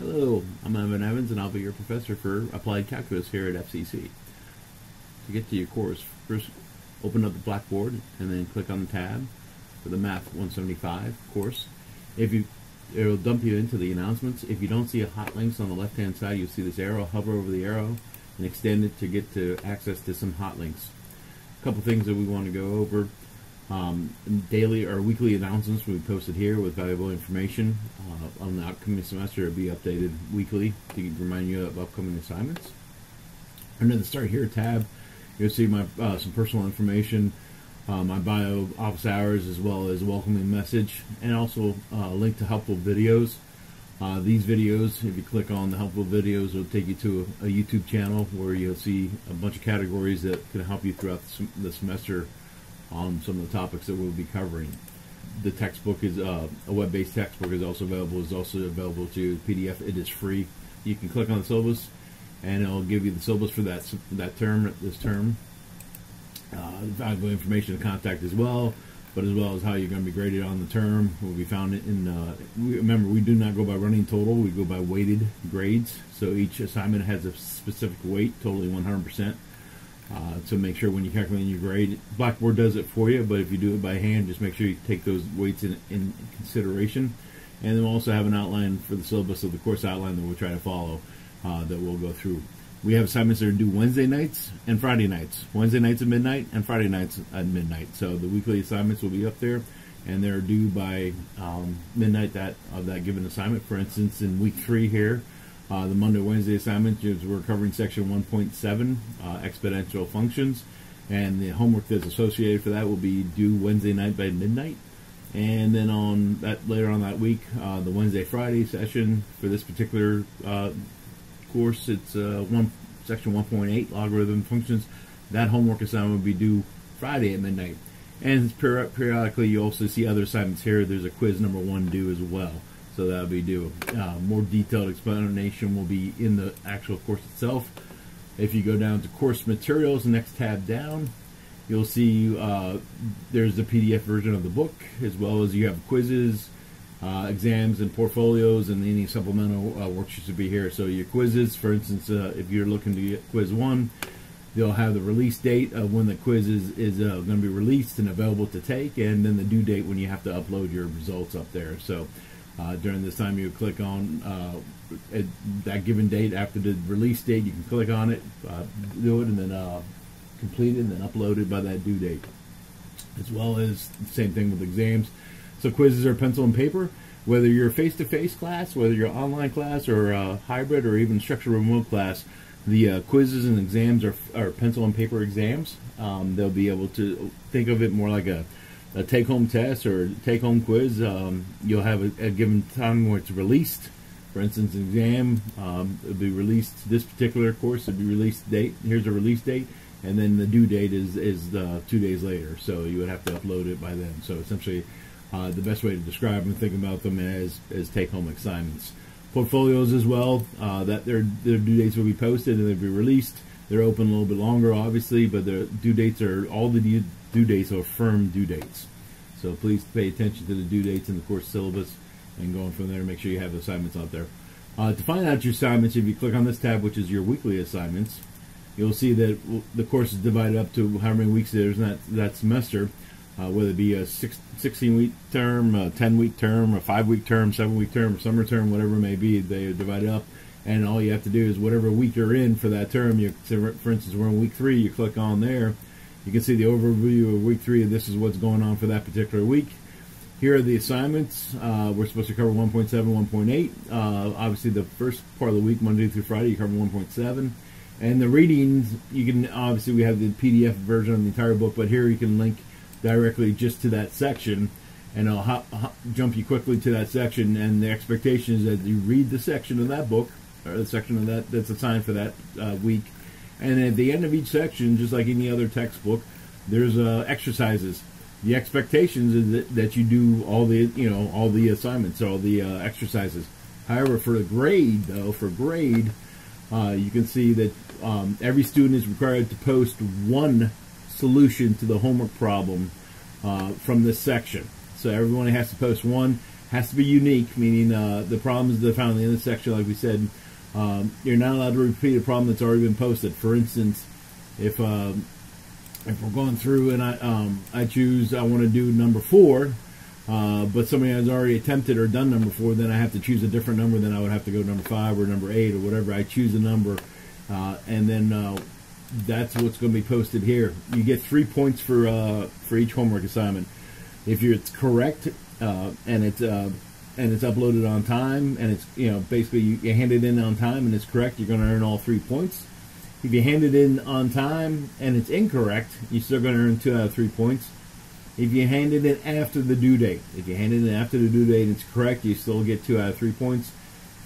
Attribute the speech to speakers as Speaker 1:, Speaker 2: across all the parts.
Speaker 1: Hello, I'm Evan Evans and I'll be your professor for Applied Calculus here at FCC. To get to your course, first open up the Blackboard and then click on the tab for the Math 175 course. It'll dump you into the announcements. If you don't see a hot links on the left hand side, you'll see this arrow. Hover over the arrow and extend it to get to access to some hot links. A couple things that we want to go over. Daily or weekly announcements will be posted here with valuable information on the upcoming semester. It'll be updated weekly to remind you of upcoming assignments. Under the Start Here tab, you'll see my some personal information, my bio, office hours, as well as a welcoming message, and also a link to helpful videos. These videos, if you click on the helpful videos, it'll take you to a YouTube channel where you'll see a bunch of categories that can help you throughout the semester on some of the topics that we'll be covering. The textbook is a web-based textbook is also available. It's also available to PDF. It is free. You can click on the syllabus, and it'll give you the syllabus for that term. This term, valuable information to contact as well, but as well as how you're going to be graded on the term will be found in. Remember, we do not go by running total. We go by weighted grades. So each assignment has a specific weight, totally 100%. So make sure when you calculate your grade, Blackboard does it for you, but if you do it by hand, just make sure you take those weights in consideration. And then we'll also have an outline for the syllabus of the course outline that we'll try to follow, that we'll go through. We have assignments that are due Wednesday nights and Friday nights. Wednesday nights at midnight and Friday nights at midnight. So the weekly assignments will be up there, and they're due by midnight of that given assignment. For instance, in week 3 here, the Monday-Wednesday assignment, we're covering section 1.7, exponential functions, and the homework that's associated for that will be due Wednesday night by midnight. And then later on that week, the Wednesday-Friday session for this particular course, it's section 1.8, logarithm functions. That homework assignment will be due Friday at midnight. And periodically, you also see other assignments here. There's a quiz number 1 due as well. So that'll be due. More detailed explanation will be in the actual course itself. If you go down to course materials, the next tab down, you'll see there's the PDF version of the book, as well as you have quizzes, exams, and portfolios, and any supplemental worksheets will be here. So your quizzes, for instance, if you're looking to get quiz 1, they'll have the release date of when the quiz is going to be released and available to take, and then the due date when you have to upload your results up there. So during this time, you click on that given date after the release date. You can click on it, do it, and then complete it, and then upload it by that due date. As well as the same thing with exams. So quizzes are pencil and paper. Whether you're a face-to-face class, whether you're online class, or hybrid, or even structured remote class, the quizzes and exams are pencil and paper exams. They'll be able to think of it more like a take-home test or take-home quiz. You'll have a given time where it's released. For instance, an exam, it'll be released. This particular course will be released date. Here's a release date, and then the due date is 2 days later. So you would have to upload it by then. So essentially, the best way to describe and think about them as take-home assignments. Portfolios as well. That their due dates will be posted and they'll be released. They're open a little bit longer, obviously, but the due dates are all the due dates are firm due dates. So please pay attention to the due dates in the course syllabus, and going from there, make sure you have the assignments out there. To find out your assignments, if you click on this tab, which is your weekly assignments, you'll see that the course is divided up to how many weeks there's in that semester, whether it be a 16-week term, a 10-week term, a 5-week term, 7-week term, summer term, whatever it may be. They are divided up, and all you have to do is whatever week you're in for that term. For instance, we're in week 3. You click on there. You can see the overview of week 3, and this is what's going on for that particular week. Here are the assignments. We're supposed to cover 1.7, 1.8. Obviously, the first part of the week, Monday through Friday, you cover 1.7. And the readings, you can obviously, we have the PDF version of the entire book, but here you can link directly just to that section, and I'll jump you quickly to that section. And the expectation is that you read the section of that book, or the section of that's assigned for that week. And at the end of each section, just like any other textbook, there's exercises. The expectations is that you do all the assignments, all the exercises. However, for the grade, though, you can see that every student is required to post one solution to the homework problem from this section. So everyone has to post one, Has to be unique, meaning the problems that are found in the other section, like we said, you're not allowed to repeat a problem that's already been posted. For instance, if we're going through and I choose I want to do number 4, but somebody has already attempted or done number 4, then I have to choose a different number. Then I would have to go number 5 or number 8 or whatever. I choose a number, and then that's what's going to be posted here. You get 3 points for each homework assignment. If it's correct and it's uploaded on time, and it's basically you hand it in on time and it's correct, you're going to earn all 3 points. If you hand it in on time and it's incorrect, you're still going to earn 2 out of 3 points. If you hand it in after the due date, if you hand it in after the due date and it's correct, you still get 2 out of 3 points.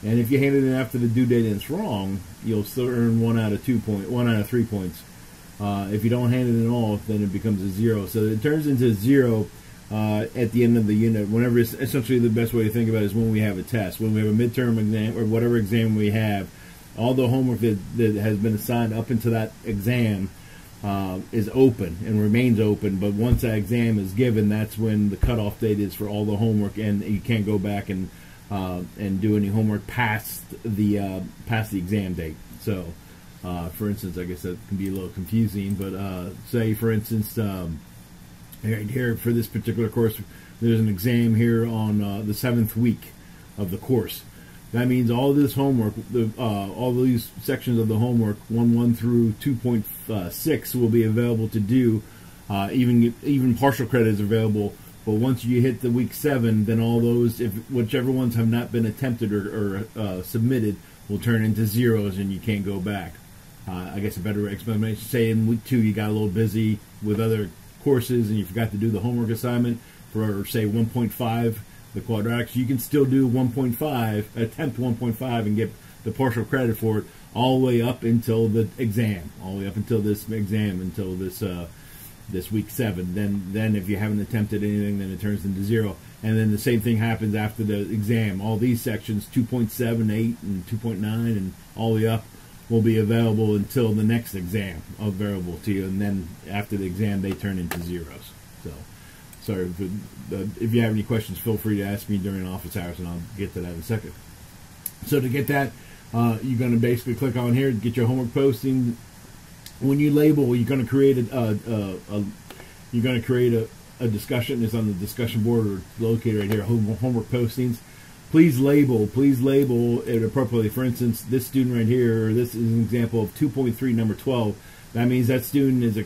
Speaker 1: And if you hand it in after the due date and it's wrong, you'll still earn 1 out of 3 points. If you don't hand it in all, then it becomes a 0. So it turns into 0 at the end of the unit. Whenever it's essentially the best way to think about it is when we have a test, when we have a midterm exam or whatever exam we have. All the homework that has been assigned up into that exam is open and remains open. But once that exam is given, that's when the cutoff date is for all the homework, and you can't go back and do any homework past the exam date. So, for instance, I guess that can be a little confusing. But say, for instance, right here for this particular course, there's an exam here on the 7th week of the course. That means all this homework, all these sections of the homework, 1.1 through 2.6, will be available to do. Even partial credit is available. But once you hit the week 7, then all those, whichever ones have not been attempted or submitted, will turn into 0s, and you can't go back. I guess a better explanation, say in week 2 you got a little busy with other courses and you forgot to do the homework assignment for, say, 1.5. the quadratics, you can still do 1.5, attempt 1.5, and get the partial credit for it all the way up until the exam, all the way up until this exam, until this week 7. Then if you haven't attempted anything, then it turns into 0. And then the same thing happens after the exam. All these sections, 2.7, 8, and 2.9, and all the way up, will be available until the next exam available to you. And then after the exam, they turn into 0s. So. Sorry, if you have any questions, feel free to ask me during office hours, and I'll get to that in a second. So to get that, you're going to basically click on here, get your homework posting. When you label, you're going to create a discussion. It's on the discussion board, or located right here. Homework postings. Please label it appropriately. For instance, this student right here, this is an example of 2.3, number 12. That means that student is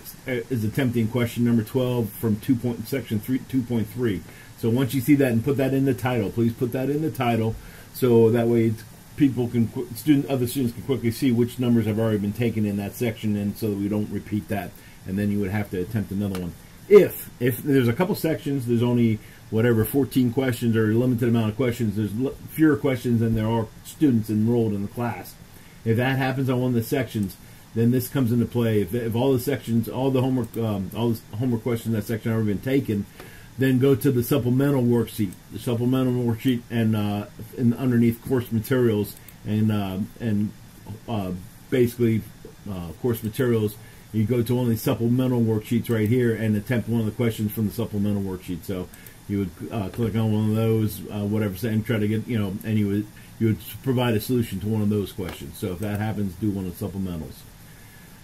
Speaker 1: attempting question number 12 from section 2.3. So once you see that, and put that in the title, please put that in the title, so that way other students can quickly see which numbers have already been taken in that section, and so that we don't repeat that, and then you would have to attempt another one. If there's a couple sections, there's only 14 questions, or a limited amount of questions, there's fewer questions than there are students enrolled in the class. If that happens on one of the sections, then this comes into play. If all the sections, all the homework questions in that section have already been taken, then go to the supplemental worksheet. The supplemental worksheet, and underneath course materials, and basically course materials, you go to one of these supplemental worksheets right here and attempt one of the questions from the supplemental worksheet. So you would click on one of those, and try to get, and you would provide a solution to one of those questions. So if that happens, do one of the supplementals.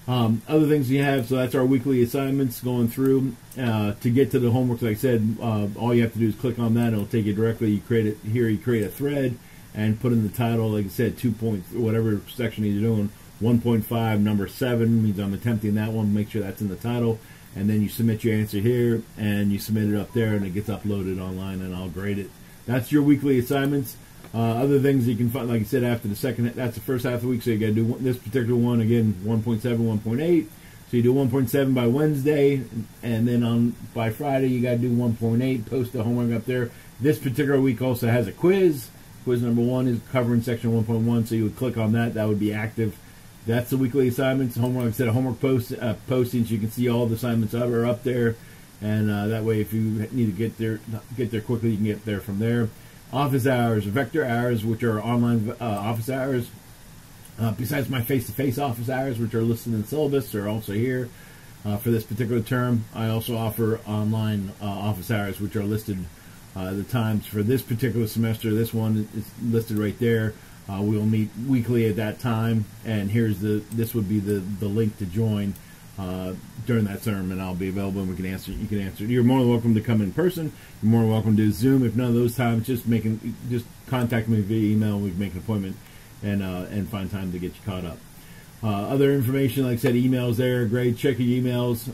Speaker 1: Other things you have, so that's our weekly assignments going through. To get to the homework, like I said, all you have to do is click on that, and it'll take you directly. You create it here. You create a thread and put in the title, like I said, 2 points, whatever section you're doing. 1.5, number 7 means I'm attempting that one. Make sure that's in the title, and then you submit your answer here, and you submit it up there, and it gets uploaded online, and I'll grade it. That's your weekly assignments. Other things you can find, like I said, after that's the first half of the week, so you got to do this particular one, again, 1.7, 1.8. So you do 1.7 by Wednesday, and then by Friday you got to do 1.8, post the homework up there. This particular week also has a quiz. Quiz number 1 is covering section 1.1, so you would click on that. That would be active. That's the weekly assignments. Homework, like I said, homework postings. You can see all the assignments are up there, and that way, if you need to get there quickly, you can get there from there. Office hours, vector hours, which are online office hours. Besides my face-to-face office hours, which are listed in the syllabus, are also here for this particular term. I also offer online office hours, which are listed The times for this particular semester, this one is listed right there. We'll meet weekly at that time, and this would be the link to join during that term, and I'll be available and we can answer. You can answer. You're more than welcome to come in person. You're more than welcome to Zoom. If none of those times, just contact me via email. We can make an appointment and find time to get you caught up. Other information, like I said, emails there. Grade, check your emails.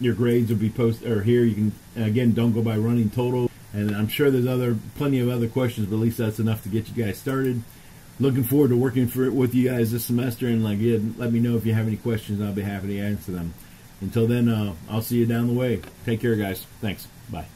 Speaker 1: Your grades will be posted or here. You can, again, don't go by running total. And I'm sure there's plenty of other questions, but at least that's enough to get you guys started. Looking forward to working with you guys this semester, and let me know if you have any questions. I'll be happy to answer them. Until then, I'll see you down the way. Take care, guys. Thanks. Bye.